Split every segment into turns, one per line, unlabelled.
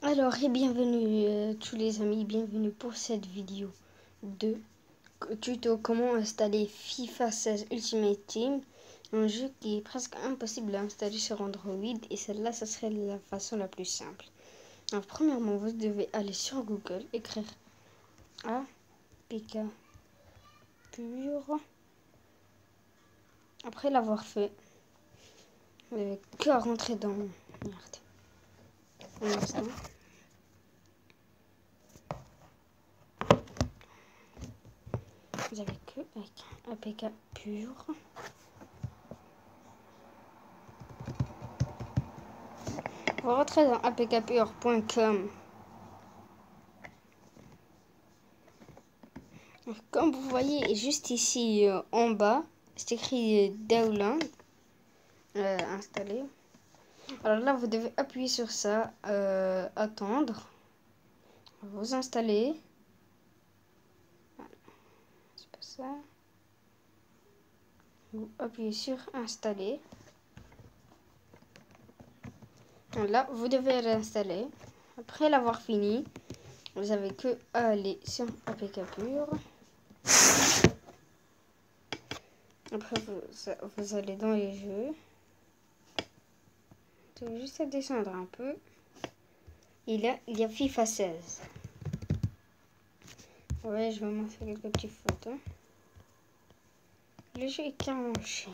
Alors, et bienvenue tous les amis, bienvenue pour cette vidéo de tuto comment installer FIFA 16 Ultimate Team, un jeu qui est presque impossible à installer sur Android, et celle-là, ça serait la façon la plus simple. Alors, premièrement, vous devez aller sur Google, écrire APK pur. Après l'avoir fait, vous n'avez que à rentrer dans... Merde. Un instant. Vous avez que avec APK pur. Vous rentrez dans apkpure.com. Comme vous voyez, juste ici en bas, c'est écrit Download, installer. Alors là, vous devez appuyer sur ça, attendre, vous installer. C'est pas ça. Vous appuyez sur installer. Là, vous devez l'installer. Après l'avoir fini, vous avez que à aller sur apkpure. Après, vous allez dans les jeux. Vous avez juste à descendre un peu. Il y a FIFA 16. Ouais, je vais vous montrer quelques petites photos. Le jeu est carrément chiant.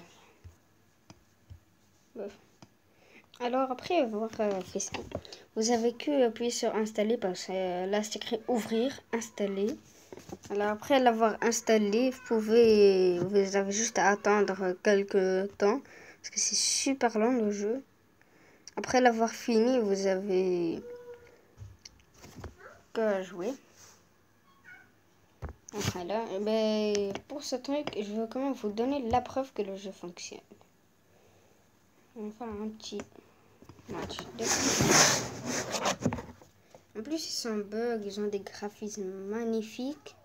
Bref. Alors après avoir fait ça, vous avez que appuyer sur installer parce que là c'est écrit ouvrir, installer. Alors après l'avoir installé, vous avez juste à attendre quelques temps parce que c'est super long le jeu. Après l'avoir fini, vous avez que jouer. Après là, pour ce truc, je veux quand même vous donner la preuve que le jeu fonctionne. On va faire un petit match de... En plus, ils sont bugs, ils ont des graphismes magnifiques.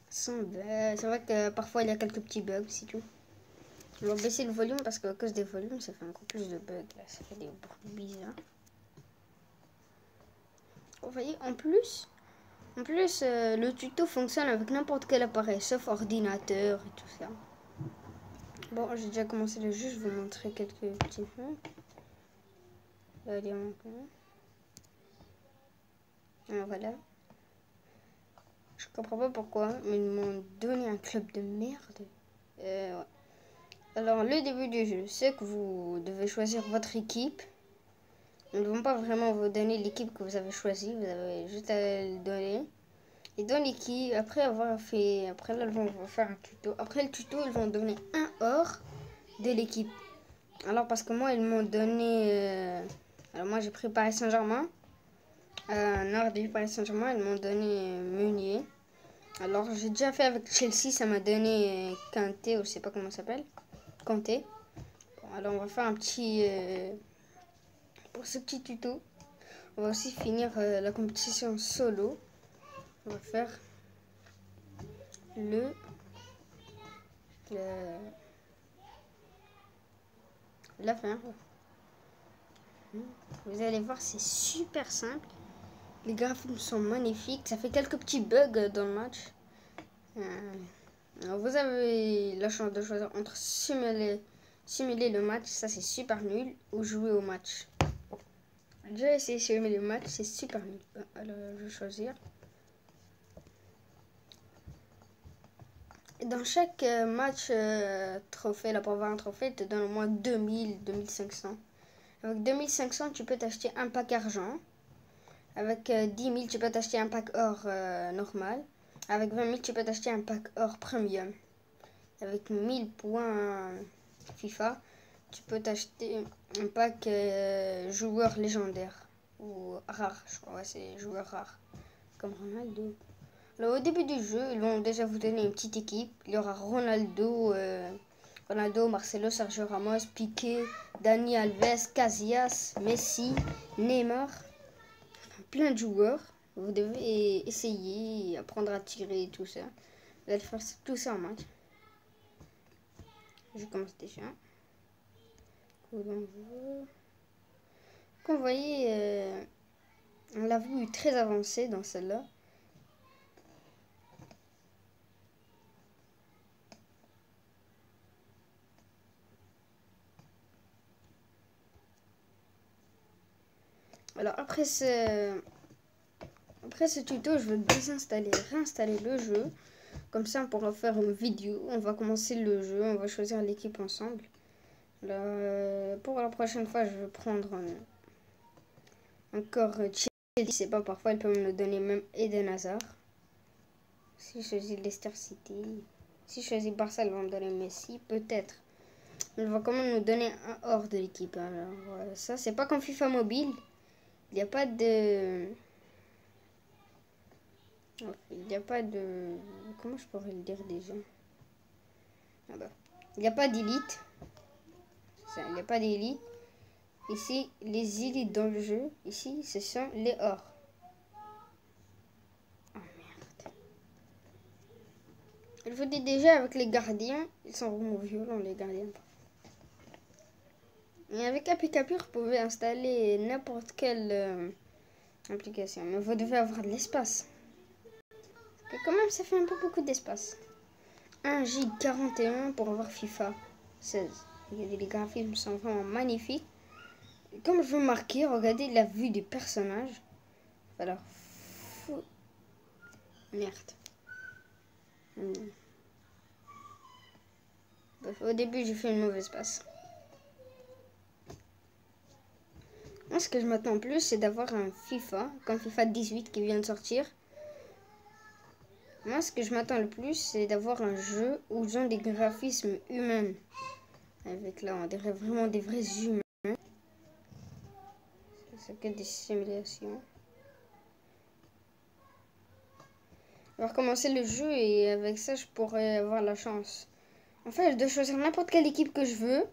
Sans bugs. C'est vrai que parfois il y a quelques petits bugs, c'est tout. On va baisser le volume parce qu'à cause des volumes, ça fait encore plus de bugs. Là. Ça fait des bruits bizarres. Vous voyez, en plus, le tuto fonctionne avec n'importe quel appareil, sauf ordinateur et tout ça. Bon, j'ai déjà commencé le jeu, je vais vous montrer quelques petits trucs. Allez, voilà. Je comprends pas pourquoi, mais ils m'ont donné un club de merde. Ouais. Alors, le début du jeu, c'est que vous devez choisir votre équipe. Ils ne vont pas vraiment vous donner l'équipe que vous avez choisie. Vous avez juste à le donner. Et dans l'équipe, après avoir fait... Après là, ils vont vous faire un tuto. Après le tuto, ils vont donner un or de l'équipe. Alors, parce que moi, ils m'ont donné... Alors, moi, j'ai pris Paris Saint-Germain. Un or du Paris Saint-Germain, ils m'ont donné Meunier. Alors, j'ai déjà fait avec Chelsea. Ça m'a donné Kanté, ou je sais pas comment ça s'appelle. Kanté. Bon, alors, on va faire un petit... pour ce petit tuto, on va aussi finir la compétition solo. On va faire la fin. Vous allez voir, c'est super simple. Les graphismes sont magnifiques. Ça fait quelques petits bugs dans le match. Alors vous avez la chance de choisir entre simuler le match, ça c'est super nul, ou jouer au match. J'ai essayé de simuler le match, c'est super nul. Alors je vais choisir. Dans chaque match trophée, là pour avoir un trophée, te donne au moins 2000, 2500. Avec 2500, tu peux t'acheter un pack argent. Avec 10 000, tu peux t'acheter un pack or normal. Avec 20 000, tu peux t'acheter un pack or premium. Avec 1000 points FIFA, tu peux t'acheter un pack joueur légendaire. Ou rare, je crois, ouais, c'est joueur rare. Comme Ronaldo. Alors, au début du jeu, ils vont déjà vous donner une petite équipe. Il y aura Ronaldo, Marcelo, Sergio Ramos, Piqué, Dani Alves, Casillas, Messi, Neymar. Plein de joueurs. Vous devez essayer, apprendre à tirer et tout ça. Vous allez faire tout ça en match. Je commence déjà. Comme vous voyez, On l'a vu très avancé dans celle-là. Alors après ce tuto, je vais désinstaller, réinstaller le jeu. Comme ça, on pourra faire une vidéo. On va commencer le jeu, on va choisir l'équipe ensemble. Là, pour la prochaine fois, je vais prendre encore Chelsea. C'est pas parfois, elle peut me le donner même Eden Hazard. Si je choisis Leicester City, si je choisis Barça, elle va me donner Messi, peut-être. Elle va quand même nous donner un hors de l'équipe. Alors, ça, c'est pas comme FIFA Mobile. Il n'y a pas de... Il n'y a pas de... Comment je pourrais le dire déjà? Ah bah. Il n'y a pas d'élite. Il n'y a pas d'élite. Ici, les élites dans le jeu, ici, ce sont les ors. Oh merde. Je vous dis déjà, avec les gardiens, ils sont vraiment violents, les gardiens. Et avec APK Pure, vous pouvez installer n'importe quelle application. Mais vous devez avoir de l'espace. Et quand même, ça fait un peu beaucoup d'espace. 1 Go 41 pour avoir FIFA 16. Regardez, les graphismes sont vraiment magnifiques. Et comme je veux marquer, regardez la vue des personnages. Alors, fou. Merde. Bref, au début, j'ai fait une mauvaise passe. Moi, ce que je m'attends plus, c'est d'avoir un FIFA, comme FIFA 18 qui vient de sortir. Moi, ce que je m'attends le plus, c'est d'avoir un jeu où ils ont des graphismes humains. Avec là, on dirait vraiment des vrais humains. C'est que des simulations. On va recommencer le jeu et avec ça, je pourrais avoir la chance. En fait, je dois choisir n'importe quelle équipe que je veux.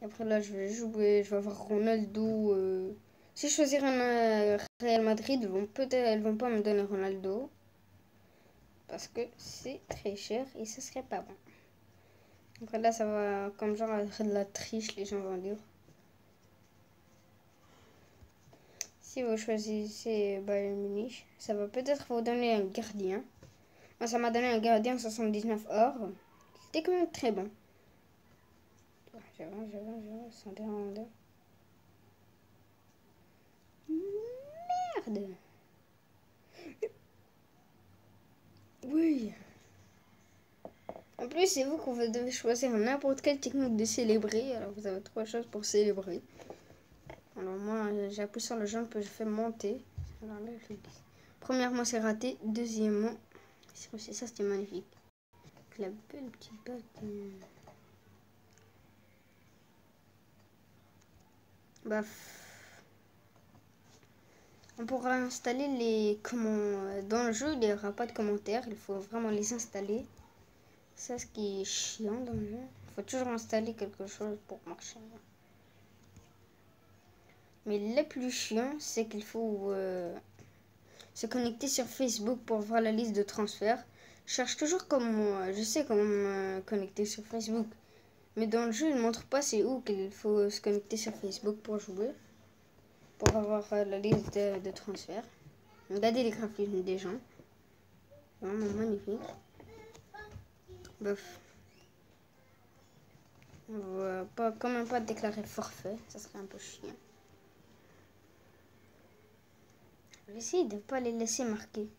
Et après là, je vais jouer, je vais avoir Ronaldo. Si je choisis un Real Madrid, elles vont pas me donner Ronaldo. Parce que c'est très cher et ce serait pas bon. Après là, ça va comme genre être de la triche, les gens vont dire. Si vous choisissez Bayern Munich, ça va peut-être vous donner un gardien. Moi, ça m'a donné un gardien 79 or. C'était quand même très bon. J'avance, Merde. Oui. En plus, c'est vous que vous devez choisir n'importe quelle technique de célébrer. Alors, vous avez 3 choses pour célébrer. Alors, moi, j'appuie sur le jaune que je fais monter. Alors là, je dis. Premièrement, c'est raté. Deuxièmement, c'est ça, c'était magnifique. La belle petite balle. Bah, on pourra installer les comment dans le jeu, il n'y aura pas de commentaires, il faut vraiment les installer. C'est ce qui est chiant dans le jeu. Il faut toujours installer quelque chose pour marcher. Mais le plus chiant, c'est qu'il faut se connecter sur Facebook pour voir la liste de transferts. Je cherche toujours comment, je sais comment me connecter sur Facebook. Mais dans le jeu, il ne montre pas c'est où qu'il faut se connecter sur Facebook pour jouer. Pour avoir la liste de transferts. Regardez les graphismes des gens. Vraiment magnifique. Bref. On va pas, quand même pas déclarer forfait. Ça serait un peu chiant. Je vais essayer de ne pas les laisser marquer.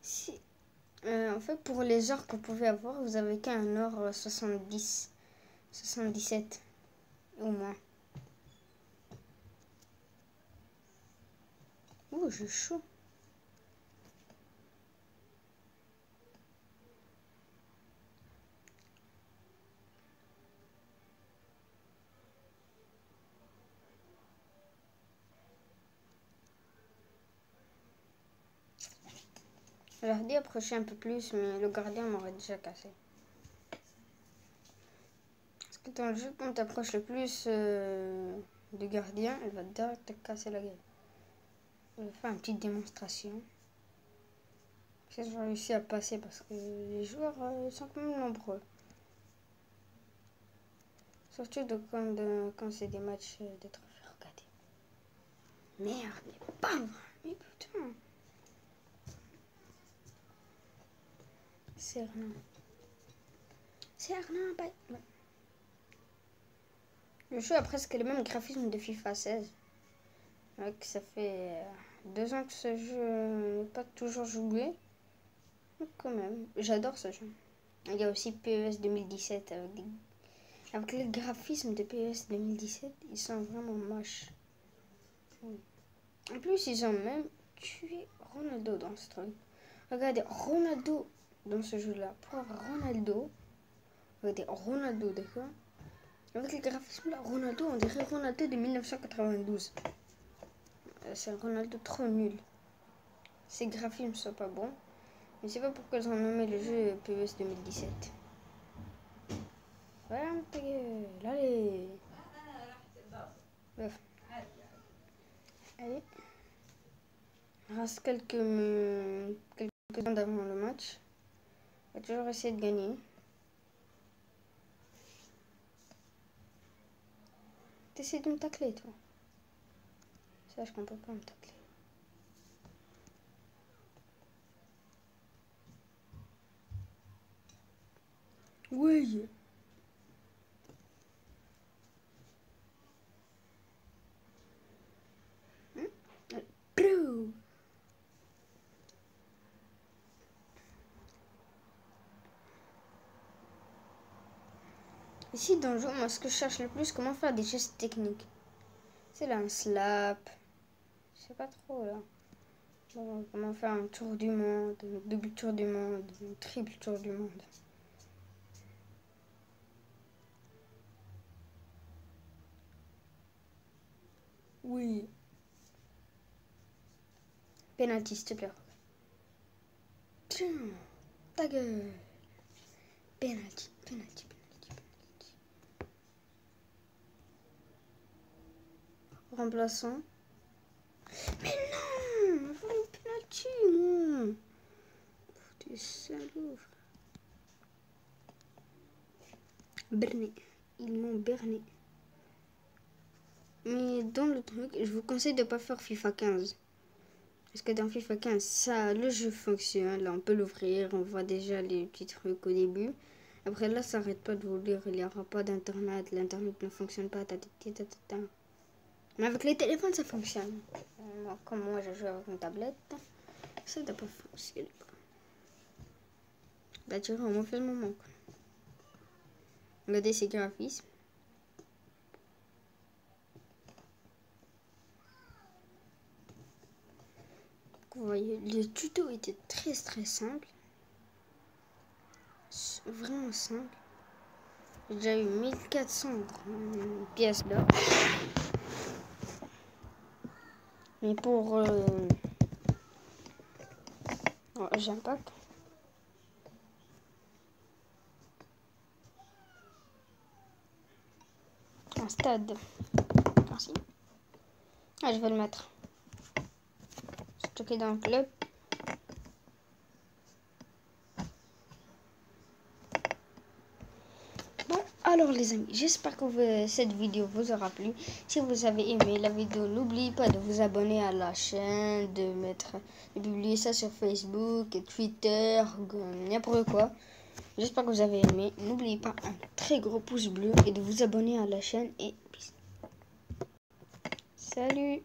Si, en fait, pour les ors que vous pouvez avoir, vous avez qu'un or 70, 77 au moins. Ouh, j'ai chaud. J'aurais dû approcher un peu plus, mais le gardien m'aurait déjà cassé. Parce que dans le jeu, quand tu approches le plus du gardien, elle va direct te casser la gueule. Je vais faire une petite démonstration. Si j'ai réussi à passer parce que les joueurs sont quand même nombreux. Surtout quand c'est des matchs de trophées. Regardez. Merde, mais pas vrai. Mais putain. C'est rien. C'est rien. Bah, ouais. Le jeu a presque le même graphisme de FIFA 16. Donc ça fait 2 ans que ce jeu n'est pas toujours joué. Mais quand même, j'adore ce jeu. Il y a aussi PES 2017 avec les graphismes de PES 2017, ils sont vraiment moches. En plus, ils ont même tué Ronaldo dans ce truc. Regardez, Ronaldo dans ce jeu-là. Pour avoir Ronaldo, regardez, Ronaldo, d'accord? Avec les graphismes là, Ronaldo, on dirait Ronaldo de 1992. C'est un Ronaldo trop nul. Ces graphismes sont pas bons. Mais c'est pas pourquoi ils ont nommé le jeu PES 2017. Voilà, ta gueule. Allez. Bref. Allez. Il reste quelques secondes avant le match. On va toujours essayer de gagner. T'essaies de me tacler, toi. Sache qu'on peut pas me tacler. Oui. Ici dans le jeu, moi ce que je cherche le plus, comment faire des gestes techniques. C'est là un slap. Je sais pas trop là. Bon, comment faire un tour du monde, un double tour du monde, un triple tour du monde. Oui. Penalty, s'il te plaît. Tiens, ta gueule. Penalty, penalty, penalty, penalty. Remplaçant. Mais non, je veux le penalty, moi. T'es salaud. Berné. Ils m'ont berné. Mais dans le truc, je vous conseille de ne pas faire FIFA 15. Parce que dans FIFA 15, ça, le jeu fonctionne. Là, on peut l'ouvrir. On voit déjà les petits trucs au début. Après, là, ça n'arrête pas de vous dire. Il n'y aura pas d'internet. L'internet ne fonctionne pas. Mais avec les téléphones, ça fonctionne. Comme moi, je joue avec une tablette. Ça ne doit pas fonctionner. Là, tu vois, on m'a fait le moment. Regardez ces graphismes. Vous voyez, le tuto était très simple. Vraiment simple. J'ai déjà eu 1400 pièces d'or. Mais pour j'impact. Un stade. Merci. Ah, je vais le mettre. Stocké dans le club. Bon, alors les amis, j'espère que cette vidéo vous aura plu. Si vous avez aimé la vidéo, n'oubliez pas de vous abonner à la chaîne, de publier ça sur Facebook, Twitter, n'importe quoi. J'espère que vous avez aimé. N'oubliez pas un très gros pouce bleu et de vous abonner à la chaîne. Et peace. Salut!